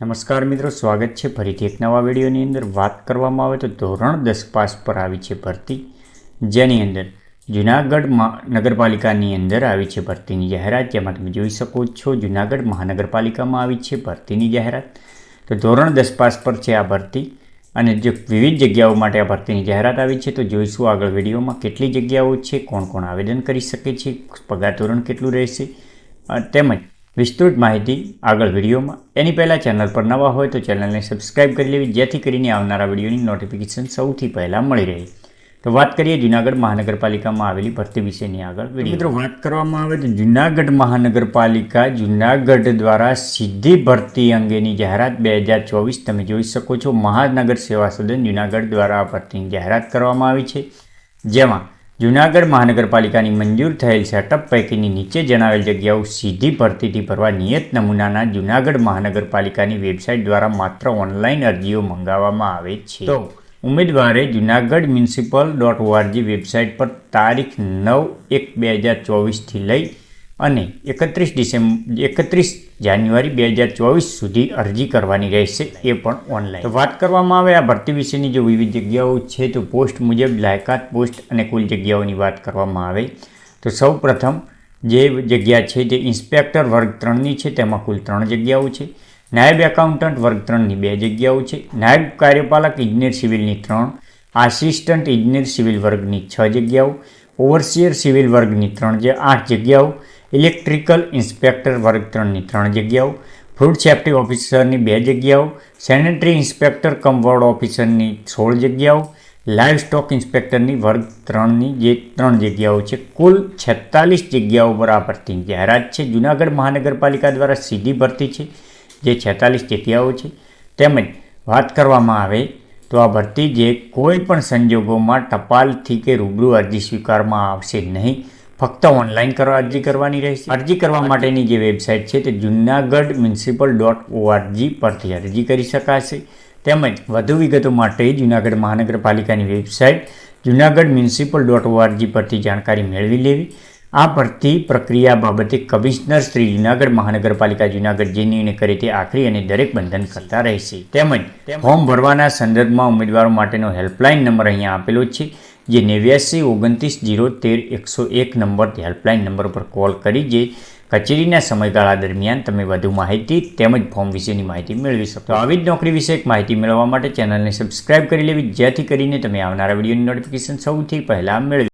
નમસ્કાર મિત્રો, સ્વાગત છે ફરીથી એક નવા વિડીયોની અંદર. વાત કરવામાં આવે તો ધોરણ 10 પાસ પર આવી છે ભરતી, જેની અંદર જૂનાગઢ નગરપાલિકાની અંદર આવી છે ભરતીની જાહેરાત. જેમાં તમે જોઈ શકો છો જૂનાગઢ મહાનગરપાલિકામાં આવી છે ભરતીની જાહેરાત. તો ધોરણ 10 પાસ પર છે આ ભરતી અને જે વિવિધ જગ્યાઓ માટે આ ભરતીની જાહેરાત આવી છે. તો જોઈશું આગળ વિડીયોમાં કેટલી જગ્યાઓ છે, કોણ કોણ આવેદન કરી શકે છે, પગાર ધોરણ કેટલું રહેશે, તેમજ વિસ્તૃત માહિતી આગળ વિડીયોમાં. એની પહેલાં ચેનલ પર નવા હોય તો ચેનલને સબસ્ક્રાઈબ કરી લેવી, જેથી કરીને આવનારા વિડીયોની નોટિફિકેશન સૌથી પહેલાં મળી રહે. તો વાત કરીએ જૂનાગઢ મહાનગરપાલિકામાં આવેલી ભરતી વિશેની આગળ વિડીયો. મિત્રો, વાત કરવામાં આવે તો જૂનાગઢ મહાનગરપાલિકા જૂનાગઢ દ્વારા સીધી ભરતી અંગેની જાહેરાત 2024 તમે જોઈ શકો છો. મહાનગર સેવા સદન જૂનાગઢ દ્વારા આ ભરતીની જાહેરાત કરવામાં આવી છે. જેમાં જૂનાગઢ મહાનગરપાલિકાની મંજૂર થયેલ સેટઅપ પૈકીની નીચે જણાવેલ જગ્યાઓ સીધી ભરતીથી ભરવા નિયત નમૂનાના જૂનાગઢ મહાનગરપાલિકાની વેબસાઇટ દ્વારા માત્ર ઓનલાઈન અરજીઓ મંગાવવામાં આવે છે. તો ઉમેદવારે jhunagadh.municipal.org વેબસાઇટ પર તારીખ 9/1/2024 લઈ અને 31 જાન્યુઆરી 2024 સુધી અરજી કરવાની રહેશે, એ પણ ઓનલાઈન. તો વાત કરવામાં આવે આ ભરતી વિશેની જો વિવિધ જગ્યાઓ છે તો પોસ્ટ મુજબ લાયકાત પોસ્ટ અને કુલ જગ્યાઓની વાત કરવામાં આવે તો સૌ પ્રથમ જે જગ્યા છે તે ઇન્સ્પેક્ટર વર્ગ 3ની છે, તેમાં કુલ 3 જગ્યાઓ છે. નાયબ એકાઉન્ટન્ટ વર્ગ 3ની 2 જગ્યાઓ છે. નાયબ કાર્યપાલક ઇજનેર સિવિલની 3, આસિસ્ટન્ટ ઇજનેર સિવિલ વર્ગની 6 જગ્યાઓ, ઓવરસિયર સિવિલ વર્ગની 8 જગ્યાઓ, ઇલેક્ટ્રિકલ ઇન્સ્પેક્ટર વર્ગ 3ની 3 જગ્યાઓ, ફૂડ સેફ્ટી ઓફિસરની 2 જગ્યાઓ, સેનેટરી ઇન્સ્પેક્ટર કમ વોર્ડ ઓફિસરની 16 જગ્યાઓ, લાઇવ સ્ટોક ઇન્સ્પેક્ટરની વર્ગ 3ની જે 3 જગ્યાઓ છે. કુલ 46 જગ્યાઓ પર આ ભરતીની જાહેરાત છે. જૂનાગઢ મહાનગરપાલિકા દ્વારા સીધી ભરતી છે, જે 46 જગ્યાઓ છે. તેમજ વાત કરવામાં આવે તો આ ભરતી જે કોઈ પણ સંજોગોમાં ટપાલથી કે રૂબરૂ અરજી સ્વીકારવામાં આવશે નહીં, ફક્ત ઓનલાઈન અરજી કરવાની રહેશે. અરજી કરવા માટેની જે વેબસાઇટ છે તે jhunagadh.municipal.org પરથી અરજી કરી શકાશે. તેમજ વધુ વિગતો માટે જૂનાગઢ મહાનગરપાલિકાની વેબસાઇટ jhunagadh.municipal.org પરથી જાણકારી મેળવી લેવી. આ ભરતી પ્રક્રિયા બાબતે કમિશનર શ્રી જૂનાગઢ મહાનગરપાલિકા જૂનાગઢ જે નિર્ણય કરે તે આખરી અને દરેક બંધન કરતા રહેશે. તેમજ ફોર્મ ભરવાના સંદર્ભમાં ઉમેદવારો માટેનો હેલ્પલાઇન નંબર અહીંયા આપેલો છે, જે 8929013101 નંબર હેલ્પલાઇન નંબર પર કોલ કરી જે કચેરીના સમયગાળા દરમિયાન તમે વધુ માહિતી તેમજ ફોર્મ વિશેની માહિતી મેળવી શકો. આવી જ નોકરી વિશે માહિતી મેળવવા માટે ચેનલને સબસ્ક્રાઇબ કરી લેવી, જેથી કરીને તમે આવનારા વિડીયોની નોટિફિકેશન સૌથી પહેલાં મેળવી